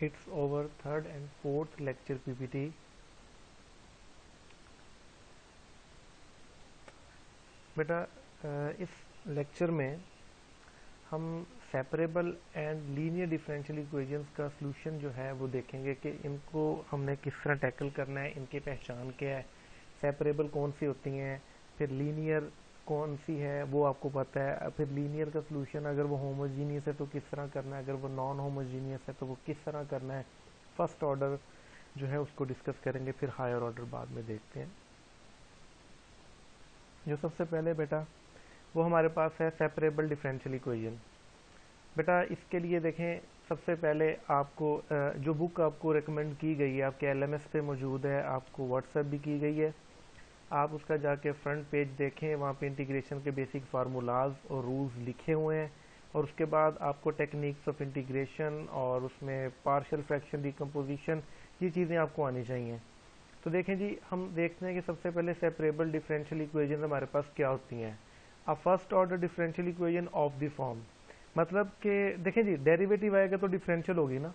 It's over third and fourth lecture PPT. बेटा इस lecture में हम separable and linear differential equations का सॉल्यूशन जो है वो देखेंगे कि इनको हमने किस तरह टैकल करना है, इनकी पहचान क्या है, सेपरेबल कौन सी होती हैं, फिर लीनियर कौन सी है वो आपको पता है, फिर लीनियर का सॉल्यूशन अगर वो होमोजीनियस है तो किस तरह करना है, अगर वो नॉन होमोजीनियस है तो वो किस तरह करना है। फर्स्ट ऑर्डर जो है उसको डिस्कस करेंगे, फिर हायर ऑर्डर बाद में देखते हैं। जो सबसे पहले बेटा वो हमारे पास है सेपरेबल डिफरेंशियल इक्वेशन। बेटा इसके लिए देखें, सबसे पहले आपको जो बुक आपको रेकमेंड की गई है आपके एलएमएस पे मौजूद है, आपको व्हाट्सएप भी की गई है, आप उसका जाके फ्रंट पेज देखें, वहाँ पे इंटीग्रेशन के बेसिक फार्मूलाज और रूल्स लिखे हुए हैं, और उसके बाद आपको टेक्निक्स ऑफ इंटीग्रेशन और उसमें पार्शियल फ्रैक्शन डिकम्पोजिशन ये चीज़ें आपको आनी चाहिए। तो देखें जी, हम देखते हैं कि सबसे पहले सेपरेबल डिफरेंशियल इक्वेशन हमारे पास क्या होती हैं। अ first order differential equation of the form, मतलब कि देखें जी डेरिवेटिव आएगा तो डिफरेंशियल होगी ना,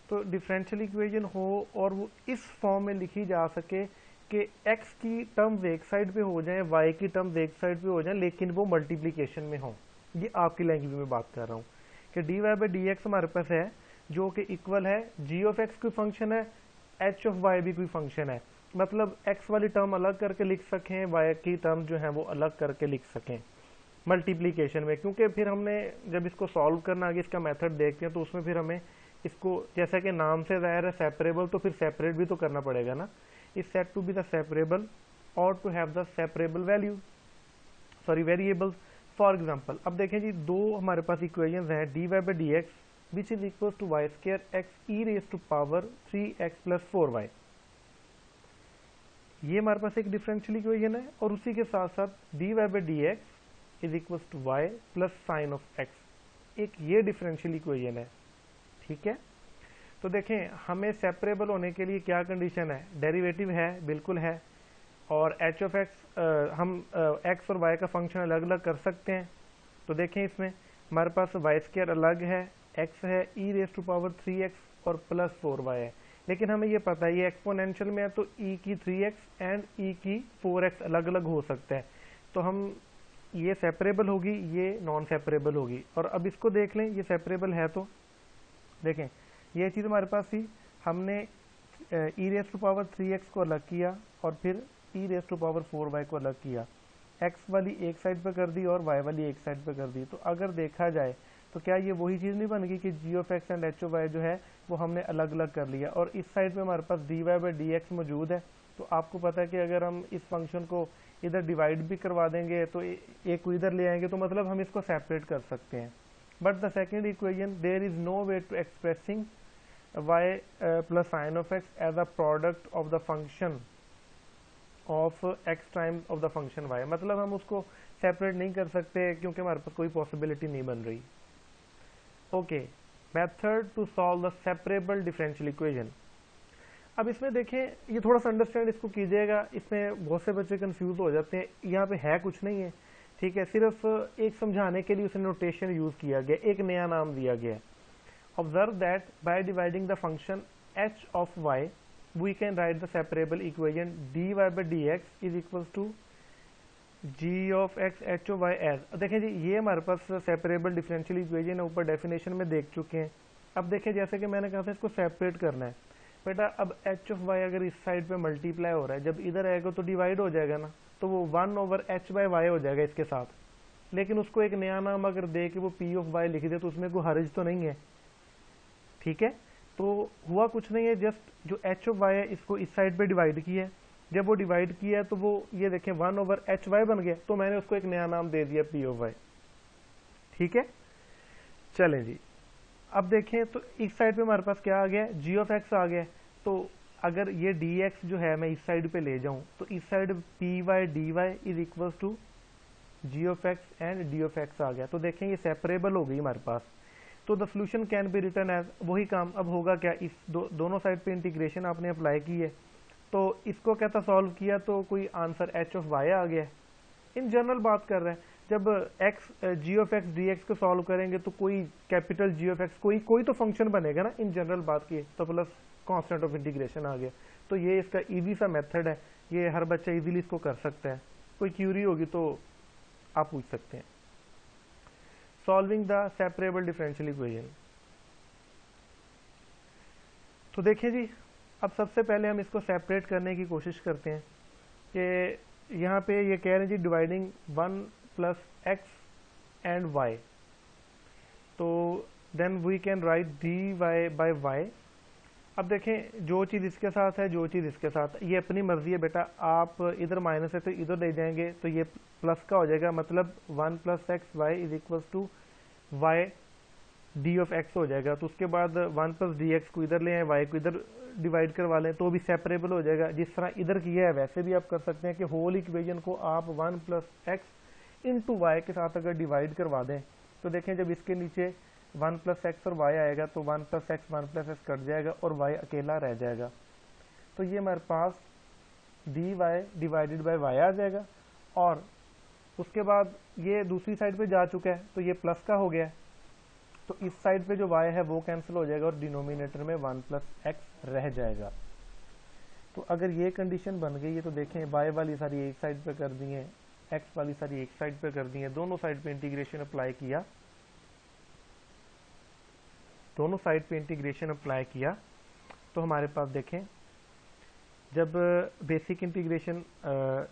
तो डिफरेंशियल इक्वेशन हो और वो इस फॉर्म में लिखी जा सके कि x की टर्म्स एक साइड पे हो जाएं, y की टर्म्स एक साइड पे हो जाएं, लेकिन वो मल्टीप्लिकेशन में हो। ये आपकी लैंग्वेज में बात कर रहा हूँ कि dy बाई डी एक्स हमारे पास है जो कि इक्वल है g ऑफ x कोई फंक्शन है, h ऑफ y भी कोई फंक्शन है, मतलब x वाली टर्म अलग करके लिख सकें, y की टर्म जो है वो अलग करके लिख सकें मल्टीप्लिकेशन में। क्योंकि फिर हमने जब इसको सॉल्व करना आगे इसका मेथड देखते हैं तो उसमें फिर हमें इसको जैसा कि नाम से जाहिर है सेपरेबल, तो फिर सेपरेट भी तो करना पड़ेगा ना। Is set to be the separable और to have the separable value, sorry variables. For example अब देखें जी, दो हमारे पास इक्वेशंस हैं, d y by d x which is equal to y square x e raise to power 3x plus 4y। ये हमारे पास एक डिफरेंशियल इक्वेशन है, और उसी के साथ साथ d y by d x is equal to y plus sine of x, एक ये डिफरेंशियल इक्वेशन है। ठीक है, तो देखें हमें सेपरेबल होने के लिए क्या कंडीशन है, डेरिवेटिव है, बिल्कुल है, और एच ऑफ एक्स हम एक्स और वाई का फंक्शन अलग अलग कर सकते हैं। तो देखें इसमें हमारे पास वाई स्क्वायर अलग है, एक्स है e raise to power 3x और प्लस 4y है, लेकिन हमें ये पता है ये एक्सपोनेंशियल में है तो e की 3x एंड e की 4x अलग अलग हो सकता है, तो हम ये सेपरेबल होगी, ये नॉन सेपरेबल होगी। और अब इसको देख लें, ये सेपरेबल है तो देखें ये चीज़ हमारे पास थी, हमने ई रेज टू पावर 3x को अलग किया और फिर ई रेज टू पावर 4y को अलग किया, x वाली एक साइड पे कर दी और y वाली एक साइड पे कर दी। तो अगर देखा जाए तो क्या ये वही चीज़ नहीं बन गई कि g of x and h of y जो है वो हमने अलग अलग कर लिया, और इस साइड पे हमारे पास dy बाई डी एक्स मौजूद है। तो आपको पता है कि अगर हम इस फंक्शन को इधर डिवाइड भी करवा देंगे तो एक को इधर ले आएंगे, तो मतलब हम इसको सेपरेट कर सकते हैं। But the second equation there is no way to expressing y plus sin of x as a product of the function of x times of the function y, मतलब हम उसको सेपरेट नहीं कर सकते क्योंकि हमारे पास कोई पॉसिबिलिटी नहीं बन रही। Okay, method to solve the separable differential equation. अब इसमें देखें, ये थोड़ा सा अंडरस्टैंड इसको कीजिएगा, इसमें बहुत से बच्चे कंफ्यूज हो जाते हैं, यहाँ पे है कुछ नहीं है। ठीक है, सिर्फ एक समझाने के लिए उसे नोटेशन यूज किया गया, एक नया नाम दिया गया है। Observe that by dividing the function h of y, we can write the separable equation dy by dx is equals to g of x h of y as। देखें जी, ये हमारे पास सेपरेबल डिफरेंशियल इक्वेशन है, ऊपर definition में देख चुके हैं। अब देखें जैसे कि मैंने कहा था इसको सेपरेट करना है बेटा, अब h ऑफ y अगर इस साइड पे मल्टीप्लाई हो रहा है, जब इधर आएगा तो डिवाइड हो जाएगा ना, तो वो 1 ओवर h बाई वाई हो जाएगा इसके साथ, लेकिन उसको एक नया नाम अगर दे के वो p ऑफ y लिख दे तो उसमें कोई हर्ज तो नहीं है। ठीक है, तो हुआ कुछ नहीं है, जस्ट जो h ऑफ y है इसको इस साइड पे डिवाइड किया है, जब वो डिवाइड किया है तो वो ये देखें 1 ओवर एच वाई बन गया, तो मैंने उसको एक नया नाम दे दिया p ऑफ y। ठीक है, चलें जी, अब देखें तो इस साइड पे हमारे पास क्या आ गया, g ऑफ x आ गया। तो अगर ये dx जो है मैं इस साइड पे ले जाऊं तो इस side p y d y is equal to g of x and d of x आ गया। तो देखें ये सेपरेबल हो गई हमारे पास, तो the solution can be return as, वही काम अब होगा क्या, इस दोनों साइड पे इंटीग्रेशन आपने अप्लाई की है, तो इसको कहता सॉल्व किया तो कोई आंसर h ऑफ y आ गया। इन जनरल बात कर रहे हैं, जब x g of x d x को सॉल्व करेंगे तो कोई कैपिटल जी ऑफ एक्स कोई तो फंक्शन बनेगा ना, इन जनरल बात की, तो प्लस कांस्टेंट ऑफ इंटीग्रेशन आ गया। तो ये इसका इजी सा मेथड है, ये हर बच्चा इजीली इसको कर सकता है। कोई क्यूरी होगी तो आप पूछ सकते हैं। Solving the separable differential equation. तो देखिए जी, अब सबसे पहले हम इसको सेपरेट करने की कोशिश करते हैं कि यहाँ पे ये कह रहे हैं जी dividing 1 plus x and y, तो then we can write d y by y. अब देखें, जो चीज़ इसके साथ है, जो चीज़ इसके साथ, ये अपनी मर्जी है बेटा, आप इधर माइनस है तो इधर ले जाएंगे तो ये प्लस का हो जाएगा, मतलब 1 plus x y is equal to y d of x हो जाएगा। तो उसके बाद 1 प्लस डी एक्स को इधर ले आए, वाई को इधर डिवाइड करवा लें तो भी सेपरेबल हो जाएगा। जिस तरह इधर किया है वैसे भी आप कर सकते हैं कि होल इक्वेशन को आप 1 प्लस एक्स इंटू वाई के साथ अगर डिवाइड करवा दें तो देखें जब इसके नीचे 1 प्लस एक्स और वाई आएगा तो 1 प्लस एक्स कट जाएगा और वाई अकेला रह जाएगा। तो ये हमारे पास d y divided by y आ जाएगा, और उसके बाद ये दूसरी साइड पे जा चुका है तो ये प्लस का हो गया है, तो इस साइड पे जो y है वो कैंसिल हो जाएगा और डिनोमिनेटर में 1 प्लस एक्स रह जाएगा। तो अगर ये कंडीशन बन गई है तो देखें y वाली सारी एक साइड पे कर दी है, x वाली सारी एक साइड पे कर दी है, दोनों साइड पे इंटीग्रेशन अप्लाई किया, दोनों साइड पे इंटीग्रेशन अप्लाई किया तो हमारे पास देखें जब बेसिक इंटीग्रेशन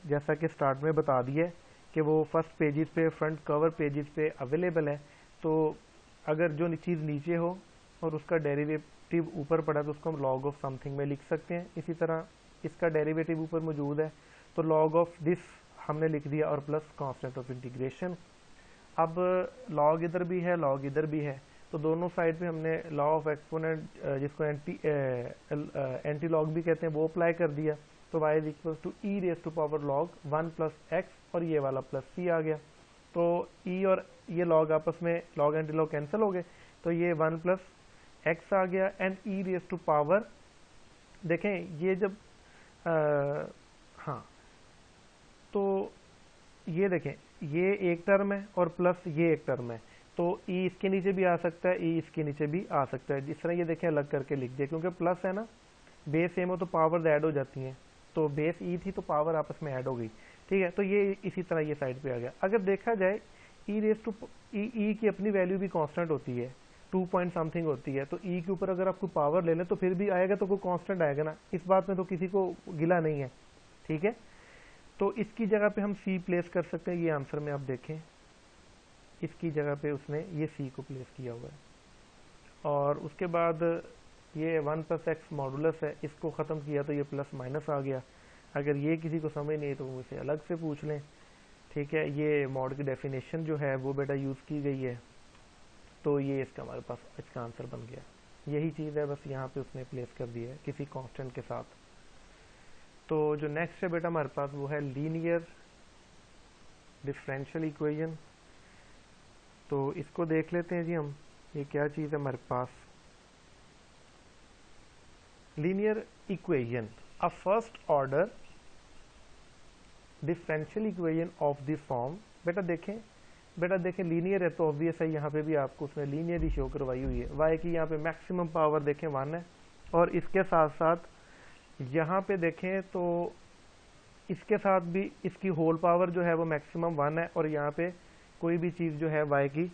जैसा कि स्टार्ट में बता दिया कि वो फर्स्ट पेजेस पे, फ्रंट कवर पेजेस पे अवेलेबल है, तो अगर जो चीज़ नीचे हो और उसका डेरिवेटिव ऊपर पड़ा तो उसको हम लॉग ऑफ समथिंग में लिख सकते हैं। इसी तरह इसका डेरिवेटिव ऊपर मौजूद है तो लॉग ऑफ दिस हमने लिख दिया और प्लस कांस्टेंट ऑफ इंटीग्रेशन। अब लॉग इधर भी है, लॉग इधर भी है, तो दोनों साइड पे हमने लॉ ऑफ एक्सपोनेंट जिसको एंटी लॉग भी कहते हैं वो अप्लाई कर दिया, तो y is equal to e raise to power log 1 plus x और ये वाला प्लस c आ गया। तो e और ये लॉग आपस में लॉग एंटी लॉग कैंसिल हो गए, तो ये 1 प्लस एक्स आ गया and e raise to power, देखें ये जब हाँ, तो ये देखें ये एक टर्म है और प्लस ये एक टर्म है, तो ई इसके नीचे भी आ सकता है, ई इसके नीचे भी आ सकता है। जिस तरह ये देखें अलग करके लिख दिया, क्योंकि प्लस है ना, बेस सेम हो तो पावर ऐड हो जाती हैं, तो बेस ई थी तो पावर आपस में ऐड हो गई, ठीक है। तो ये इसी तरह ये साइड पे आ गया। अगर देखा जाए ई रेस टू ई की अपनी वैल्यू भी कांस्टेंट होती है, 2 पॉइंट समथिंग होती है, तो ई के ऊपर अगर आपको पावर ले लें तो फिर भी आएगा, तो कोई कांस्टेंट आएगा ना, इस बात में तो किसी को गिला नहीं है, ठीक है। तो इसकी जगह पे हम सी प्लेस कर सकते हैं, ये आंसर में आप देखें इसकी जगह पे उसने ये सी को प्लेस किया हुआ है। और उसके बाद ये 1 प्लस एक्स मॉडुलस है, इसको ख़त्म किया तो ये प्लस माइनस आ गया। अगर ये किसी को समझ नहीं तो मुझसे अलग से पूछ लें, ठीक है। ये मॉड की डेफिनेशन जो है वो बेटा यूज़ की गई है, तो ये इसका हमारे पास इसका आंसर बन गया। यही चीज़ है, बस यहाँ पे उसने प्लेस कर दिया है किसी कांस्टेंट के साथ। तो जो नेक्स्ट है बेटा हमारे पास वो है लीनियर डिफरेंशियल इक्वेशन। तो इसको देख लेते हैं जी हम, ये क्या चीज़ है हमारे पास। Linear equation, a first order differential equation of this form. बेटा देखें लीनियर है तो ऑब्वियस है, यहाँ पे भी आपको उसने लीनियर ही शो करवाई हुई है। वाई की यहाँ पे मैक्सिमम पावर देखें 1 है, और इसके साथ साथ यहाँ पे देखें तो इसके साथ भी इसकी होल पावर जो है वो मैक्सिमम 1 है, और यहाँ पे कोई भी चीज़ जो है वाई की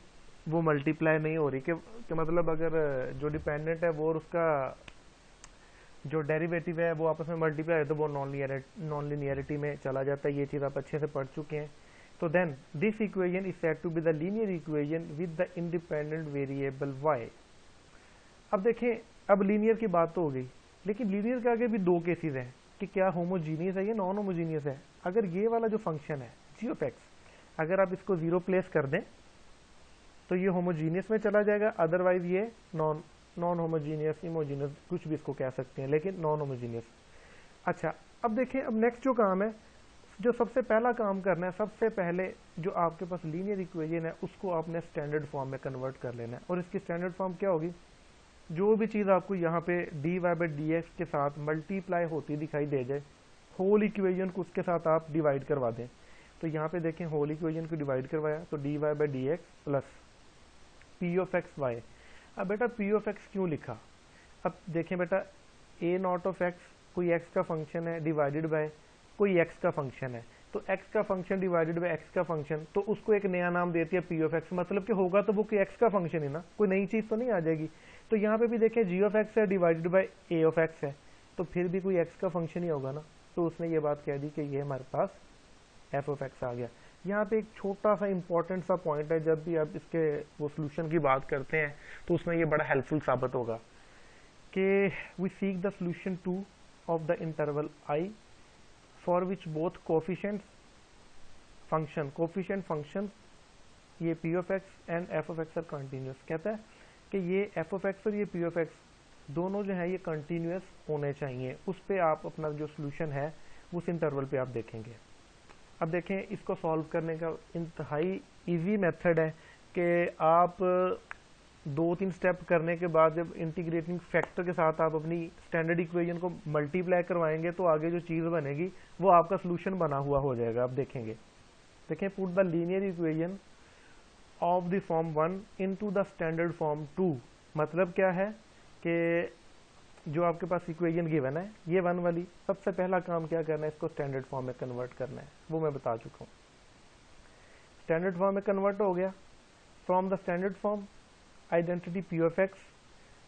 वो मल्टीप्लाई नहीं हो रही, कि मतलब अगर जो डिपेंडेंट है वो और उसका जो डेरिवेटिव है वो आपस में मल्टीप्लाई है तो वो नॉन लिनियरिटी में चला जाता है। ये चीज़ आप अच्छे से पढ़ चुके हैं। तो then this equation is said to be the linear equation with the independent variable y। अब देखें, अब लीनियर की बात तो हो गई, लेकिन लीनियर के आगे भी 2 केसेस हैं कि क्या होमोजीनियस है या नॉन होमोजीनियस है। अगर ये वाला जो फंक्शन है g ऑफ x, अगर आप इसको 0 प्लेस कर दें तो ये होमोजीनियस में चला जाएगा, अदरवाइज ये नॉन होमोजीनियस, इमोजीनियस, कुछ भी इसको कह सकते हैं, लेकिन नॉन होमोजीनियस। अच्छा, अब देखें, अब नेक्स्ट जो काम है, जो सबसे पहला काम करना है, सबसे पहले जो आपके पास लीनियर इक्वेशन है उसको आपने स्टैंडर्ड फॉर्म में कन्वर्ट कर लेना है। और इसकी स्टैंडर्ड फॉर्म क्या होगी, जो भी चीज़ आपको यहाँ पे d y by d x के साथ मल्टीप्लाई होती दिखाई दे जाए, होल इक्वेशन को उसके साथ आप डिवाइड करवा दें। तो यहाँ पे देखें होल इक्वेशन को डिवाइड करवाया तो dy by d x plus p of x y. अब बेटा पी ऑफ एक्स क्यों लिखा, अब देखें बेटा ए नॉट ऑफ एक्स कोई एक्स का फंक्शन है डिवाइडेड बाय कोई एक्स का फंक्शन है, तो एक्स का फंक्शन डिवाइडेड बाय एक्स का फंक्शन, तो उसको एक नया नाम देती है पी ऑफ एक्स, मतलब कि होगा तो वो कोई एक्स का फंक्शन है ना, कोई नई चीज तो नहीं आ जाएगी। तो यहाँ पे भी देखें जी ऑफ एक्स है divided by A of x है, तो फिर भी कोई एक्स का फंक्शन ही होगा ना, तो उसने ये बात कह दी कि ये हमारे पास एफ ऑफ एक्स आ गया। यहाँ पे एक छोटा सा इंपॉर्टेंट सा पॉइंट है, जब भी आप इसके वो सोल्यूशन की बात करते हैं तो उसमें ये बड़ा हेल्पफुल साबित होगा कि we seek the solution to of the interval I for which both coefficient function ये p of x and f of x are continuous. कहता है कि ये एफ ऑफ एक्स और ये पी ऑफ एक्स दोनों जो है ये कंटिन्यूस होने चाहिए, उस पे आप अपना जो सोल्यूशन है उस इंटरवल पे आप देखेंगे। अब देखें इसको सॉल्व करने का इंतहाई इजी मेथड है कि आप 2-3 स्टेप करने के बाद जब इंटीग्रेटिंग फैक्टर के साथ आप अपनी स्टैंडर्ड इक्वेशन को मल्टीप्लाई करवाएंगे तो आगे जो चीज़ बनेगी वो आपका सोल्यूशन बना हुआ हो जाएगा। आप देखेंगे, देखें put the linear equation of the form 1 into the standard form 2। मतलब क्या है कि जो आपके पास इक्वेशन गिवन है ये 1 वाली, सबसे पहला काम क्या करना है, इसको स्टैंडर्ड फॉर्म में कन्वर्ट करना है, वो मैं बता चुका हूँ। स्टैंडर्ड फॉर्म में कन्वर्ट हो गया, from the standard form identity p of x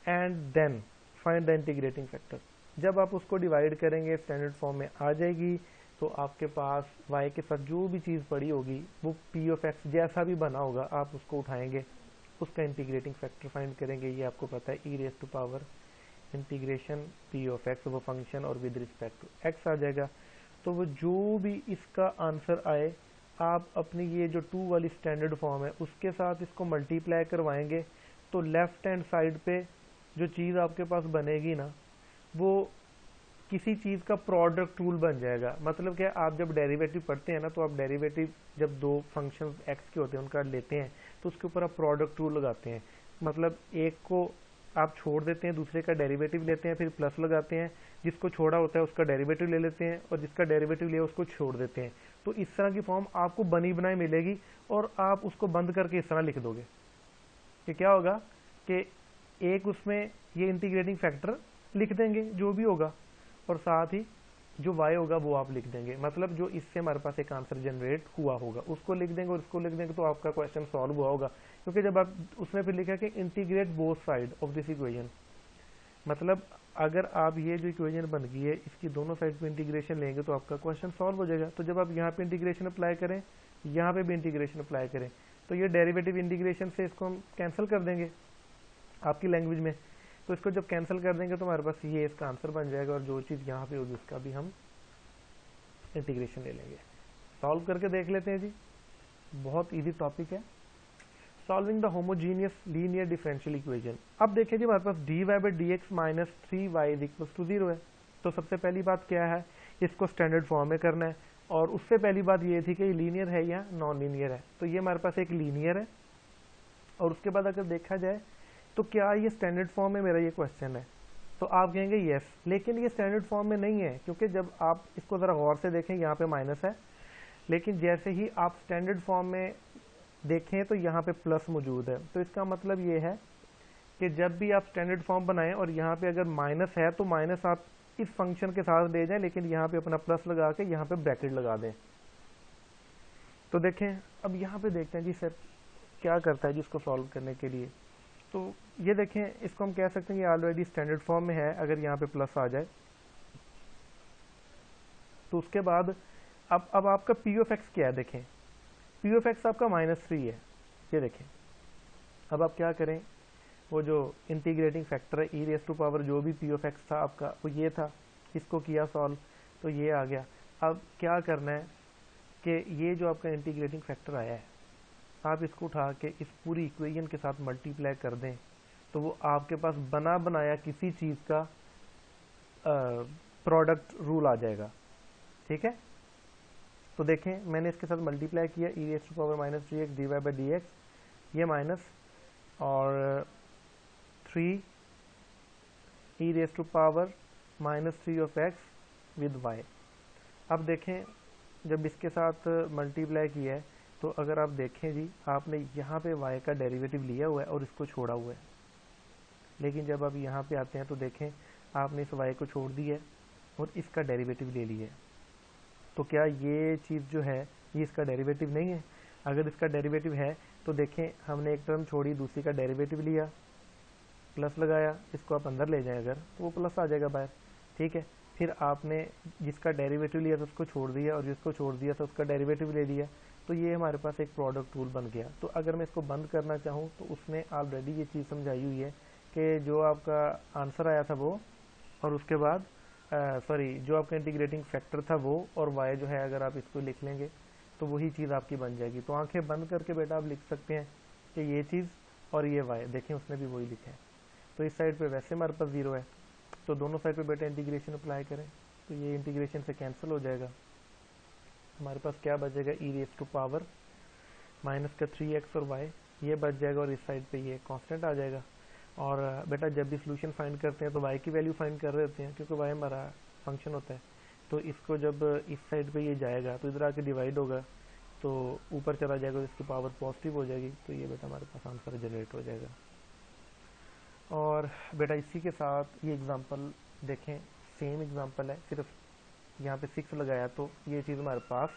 and then find the integrating factor. जब आप उसको डिवाइड करेंगे स्टैंडर्ड फॉर्म में आ जाएगी, तो आपके पास y के साथ जो भी चीज़ पड़ी होगी वो पी ऑफ एक्स जैसा भी बना होगा आप उसको उठाएंगे, उसका इंटीग्रेटिंग फैक्टर फाइंड करेंगे। ये आपको पता है e raise to power integration p of x, वो फंक्शन और विद रिस्पेक्ट टू एक्स आ जाएगा। तो वो जो भी इसका आंसर आए आप अपनी ये जो 2 वाली स्टैंडर्ड फॉर्म है उसके साथ इसको मल्टीप्लाई करवाएंगे, तो लेफ्ट हैंड साइड पे जो चीज़ आपके पास बनेगी ना वो किसी चीज़ का प्रोडक्ट रूल बन जाएगा। मतलब क्या, आप जब डेरिवेटिव पढ़ते हैं ना तो आप डेरिवेटिव जब 2 फंक्शन एक्स के होते हैं उनका लेते हैं तो उसके ऊपर आप प्रोडक्ट रूल लगाते हैं, मतलब एक को आप छोड़ देते हैं दूसरे का डेरिवेटिव लेते हैं फिर प्लस लगाते हैं, जिसको छोड़ा होता है उसका डेरिवेटिव ले लेते हैं और जिसका डेरिवेटिव लिया उसको छोड़ देते हैं। तो इस तरह की फॉर्म आपको बनी बनाई मिलेगी और आप उसको बंद करके इस तरह लिख दोगे कि क्या होगा कि एक उसमें ये इंटीग्रेटिंग फैक्टर लिख देंगे जो भी होगा और साथ ही जो y होगा वो आप लिख देंगे, मतलब जो इससे हमारे पास एक आंसर जनरेट हुआ होगा उसको लिख देंगे और इसको लिख देंगे, तो आपका क्वेश्चन सॉल्व हुआ होगा। क्योंकि जब आप उसमें फिर लिखा कि integrate both side of this equation, मतलब अगर आप ये जो इक्वेशन बन गई है इसकी दोनों साइड पे इंटीग्रेशन लेंगे तो आपका क्वेश्चन सॉल्व हो जाएगा। तो जब आप यहाँ पे इंटीग्रेशन अप्लाई करें, यहाँ पे भी इंटीग्रेशन अप्लाई करें, तो ये डेरिवेटिव इंटीग्रेशन से इसको हम कैंसिल कर देंगे आपकी लैंग्वेज में। तो इसको जब कैंसिल कर देंगे तो हमारे पास ये इसका आंसर बन जाएगा और जो चीज़ यहाँ पे होगी उसका भी हम इंटीग्रेशन ले लेंगे। सॉल्व करके देख लेते हैं जी, बहुत इजी टॉपिक है। Solving the homogeneous linear differential equation. अब देखिए जी हमारे पास dy by d x minus 3y is equal to 0 है। तो सबसे पहली बात क्या है, इसको स्टैंडर्ड फॉर्म में करना है, और उससे पहली बात ये थी कि ये लीनियर है या नॉन लीनियर है। तो ये हमारे पास एक लीनियर है, और उसके बाद अगर देखा जाए तो क्या ये स्टैंडर्ड फॉर्म में, मेरा ये क्वेश्चन है, तो आप कहेंगे यस, लेकिन ये स्टैंडर्ड फॉर्म में नहीं है, क्योंकि जब आप इसको ज़रा गौर से देखें यहाँ पे माइनस है, लेकिन जैसे ही आप स्टैंडर्ड फॉर्म में देखें तो यहाँ पे प्लस मौजूद है। तो इसका मतलब ये है कि जब भी आप स्टैंडर्ड फॉर्म बनाएं और यहाँ पे अगर माइनस है तो माइनस आप इस फंक्शन के साथ ले जाएं, लेकिन यहाँ पे अपना प्लस लगा के यहाँ पे ब्रैकेट लगा दें। तो देखें अब यहाँ पे देखते हैं जी सर क्या करता है जिसको सॉल्व करने के लिए। तो ये देखें, इसको हम कह सकते हैं कि ऑलरेडी स्टैंडर्ड फॉर्म में है, अगर यहाँ पे प्लस आ जाए तो उसके बाद अब आपका पी ऑफ एक्स क्या है, देखें पी ऑफ एक्स आपका -3 है। ये देखें अब आप क्या करें, वो जो इंटीग्रेटिंग फैक्टर है ई रेज टू पावर जो भी पी ऑफ एक्स था आपका वो ये था, इसको किया सॉल्व तो ये आ गया। अब क्या करना है कि ये जो आपका इंटीग्रेटिंग फैक्टर आया है आप इसको उठा के इस पूरी इक्वेशन के साथ मल्टीप्लाई कर दें, तो वो आपके पास बना बनाया किसी चीज़ का प्रोडक्ट रूल आ जाएगा। ठीक है, तो देखें मैंने इसके साथ मल्टीप्लाई किया e raise to power -3x dy by d x, ये माइनस और 3 e raise to power -3 of x with y। अब देखें जब इसके साथ मल्टीप्लाई किया है तो अगर आप देखें जी, आपने यहाँ पे y का डेरिवेटिव लिया हुआ है और इसको छोड़ा हुआ है, लेकिन जब आप यहाँ पे आते हैं तो देखें आपने इस y को छोड़ दिया है और इसका डेरिवेटिव ले लिया है। तो क्या ये चीज़ जो है ये इसका डेरिवेटिव नहीं है? अगर इसका डेरिवेटिव है तो देखें हमने एक टर्म छोड़ी, दूसरी का डेरिवेटिव लिया, प्लस लगाया, इसको आप अंदर ले जाएं अगर तो वो प्लस आ जाएगा बाहर, ठीक है। फिर आपने जिसका डेरिवेटिव लिया था उसको छोड़ दिया और जिसको छोड़ दिया था उसका डेरिवेटिव ले लिया, तो ये हमारे पास एक प्रोडक्ट रूल बन गया। तो अगर मैं इसको बंद करना चाहूँ तो उसने ऑलरेडी ये चीज़ समझाई हुई है कि जो आपका आंसर आया था वो, और उसके बाद जो आपका इंटीग्रेटिंग फैक्टर था वो, और y जो है अगर आप इसको लिख लेंगे तो वही चीज़ आपकी बन जाएगी। तो आंखें बंद करके बेटा आप लिख सकते हैं कि ये चीज़ और ये y, देखें उसने भी वही लिखा है। तो इस साइड पे वैसे हमारे पास 0 है, तो दोनों साइड पे बेटा इंटीग्रेशन अप्लाई करें तो ये इंटीग्रेशन से कैंसिल हो जाएगा। हमारे पास क्या बचेगा, e raise to power minus का 3x और y, ये बच जाएगा और इस साइड पे ये कांस्टेंट आ जाएगा। और बेटा जब भी सोल्यूशन फाइंड करते हैं तो y की वैल्यू फाइंड कर रहे होते हैं, क्योंकि y हमारा फंक्शन होता है। तो इसको जब इस साइड पे ये जाएगा तो इधर आके डिवाइड होगा तो ऊपर चला जाएगा, तो इसकी पावर पॉजिटिव हो जाएगी, तो ये बेटा हमारे पास आंसर जनरेट हो जाएगा। और बेटा इसी के साथ ये एग्जांपल देखें, सेम एग्जांपल है, सिर्फ यहाँ पे 6 लगाया तो ये चीज़ हमारे पास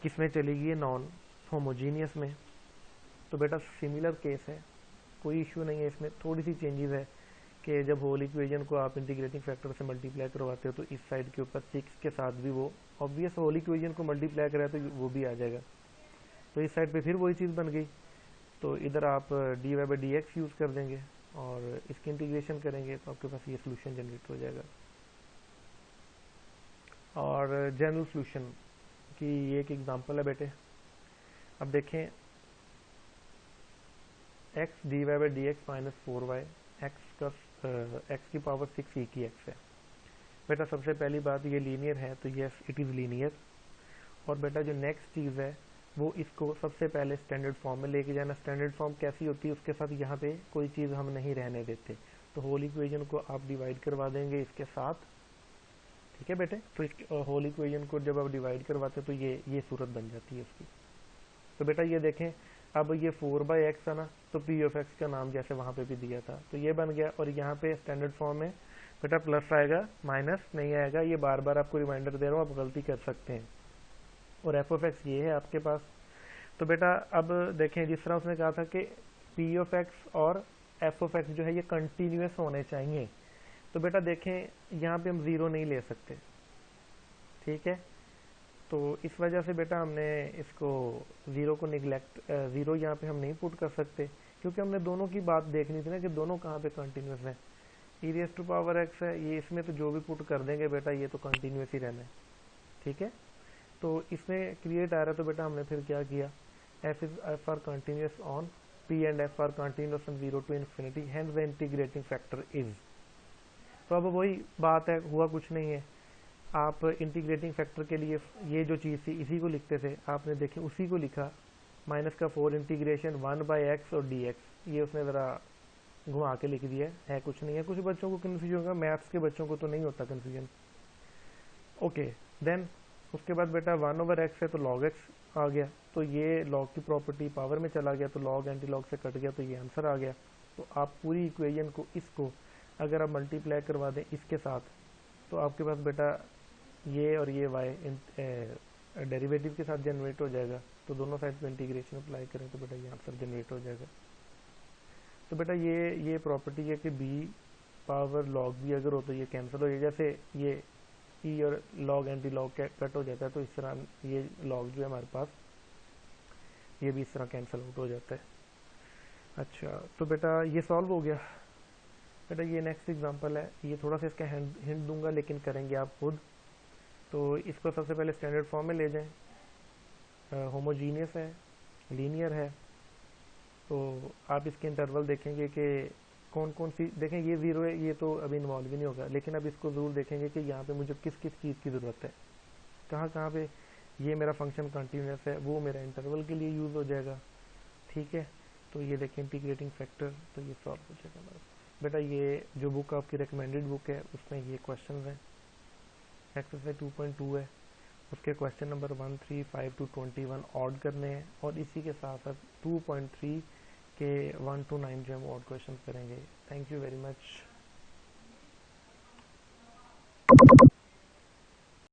किसमें चलेगी, है नॉन होमोजीनियस में। तो बेटा सिमिलर केस है, कोई इशू नहीं है इसमें, थोड़ी सी चेंजेस है कि जब होल इक्वेशन को आप इंटीग्रेटिंग फैक्टर से मल्टीप्लाई करवाते हो तो इस साइड के ऊपर 6 के साथ भी वो ऑब्वियस होल इक्वेशन को मल्टीप्लाई कराए तो वो भी आ जाएगा। तो इस साइड पे फिर वही चीज़ बन गई, तो इधर आप dy/dx यूज़ कर देंगे और इसकी इंटीग्रेशन करेंगे तो आपके पास ये सोल्यूशन जनरेट हो जाएगा। और जनरल सोल्यूशन की ये एक एग्जांपल है बेटे। अब देखें x dy/dx minus 4y, x की पावर 6 e की x है। बेटा सबसे पहली बात ये लीनियर है तो यस इट इज़ लीनियर। और बेटा जो नेक्स्ट चीज़ है वो इसको सबसे पहले स्टैंडर्ड फॉर्म में लेके जाना। स्टैंडर्ड फॉर्म कैसी होती है, उसके साथ यहाँ पे कोई चीज़ हम नहीं रहने देते, तो होल इक्वेशन को आप डिवाइड करवा देंगे इसके साथ, ठीक है बेटे। तो इस होल इक्वेशन को जब आप डिवाइड करवाते तो ये सूरत बन जाती है उसकी। तो बेटा ये देखें, अब ये 4/x है ना, तो p ऑफ x का नाम जैसे वहाँ पे भी दिया था तो ये बन गया। और यहाँ पे स्टैंडर्ड फॉर्म में बेटा प्लस आएगा, माइनस नहीं आएगा, ये बार बार आपको रिमाइंडर दे रहा हूँ, आप गलती कर सकते हैं। और f ऑफ x ये है आपके पास। तो बेटा अब देखें, जिस तरह उसने कहा था कि p ऑफ x और f ऑफ x जो है ये कंटिन्यूस होने चाहिए, तो बेटा देखें यहाँ पे हम 0 नहीं ले सकते, ठीक है। तो इस वजह से बेटा हमने इसको 0 को निगलेक्ट, 0 यहाँ पे हम नहीं पुट कर सकते, क्योंकि हमने दोनों की बात देखनी थी ना कि दोनों कहाँ पे कंटिन्यूस है। E raise to power x है, ये इसमें तो जो भी पुट कर देंगे बेटा ये तो कंटिन्यूस ही रहना है, ठीक है। तो इसमें क्रिएट आ रहा है, तो बेटा हमने फिर क्या किया, f are continuous on p and f are continuous from 0 to infinity, hence the integrating factor is. तो अब वही बात है, हुआ कुछ नहीं है। आप इंटीग्रेटिंग फैक्टर के लिए ये जो चीज़ थी इसी को लिखते थे, आपने देखे उसी को लिखा, माइनस का 4 इंटीग्रेशन 1/x और dx, ये उसने ज़रा घुमा के लिख दिया है, कुछ नहीं है। कुछ बच्चों को कन्फ्यूजन होगा, मैथ्स के बच्चों को तो नहीं होता कन्फ्यूजन। ओके देन उसके बाद बेटा 1/x है तो log x आ गया, तो ये log की प्रॉपर्टी पावर में चला गया, तो log एंटी लॉग से कट गया, तो ये आंसर आ गया। तो आप पूरी इक्वेशन को इसको अगर आप मल्टीप्लाई करवा दें इसके साथ, तो आपके पास बेटा ये और ये y डेरिवेटिव के साथ जनरेट हो जाएगा। तो दोनों साइड पे इंटीग्रेशन अप्लाई करें तो बेटा ये आंसर जनरेट हो जाएगा। तो बेटा ये प्रॉपर्टी है कि b पावर log b अगर हो तो ये कैंसिल हो जाएगा, जैसे ये e और log एंटी लॉग कट हो जाता है, तो इस तरह ये log जो है हमारे पास ये भी इस तरह कैंसिल आउट हो जाता है। अच्छा तो बेटा ये सॉल्व हो गया। बेटा ये नेक्स्ट एग्जांपल है, ये थोड़ा सा इसका हिंट दूंगा लेकिन करेंगे आप खुद। तो इसको सबसे पहले स्टैंडर्ड फॉर्म में ले जाएं, होमोजीनियस है, लीनियर है, तो आप इसके इंटरवल देखेंगे कि कौन कौन सी, देखें ये 0 है, ये तो अभी इन्वॉल्व ही नहीं होगा, लेकिन अब इसको ज़रूर देखेंगे कि यहाँ पे मुझे किस किस चीज़ की ज़रूरत है, कहाँ कहाँ पे ये मेरा फंक्शन कंटिन्यूस है, वो मेरा इंटरवल के लिए यूज़ हो जाएगा, ठीक है। तो ये देखें इंटीग्रेटिंग फैक्टर, तो ये सॉल्व हो जाएगा हमारा। बेटा ये जो बुक आपकी रिकमेंडेड बुक है उसमें ये क्वेश्चन हैं, एक्सरसाइज 2.2 है, उसके क्वेश्चन नंबर 1, 3, 5 to 21 ऑड करने हैं, और इसी के साथ साथ 2.3 के 1 to 9 जो हम ऑड क्वेश्चन करेंगे। Thank you very much.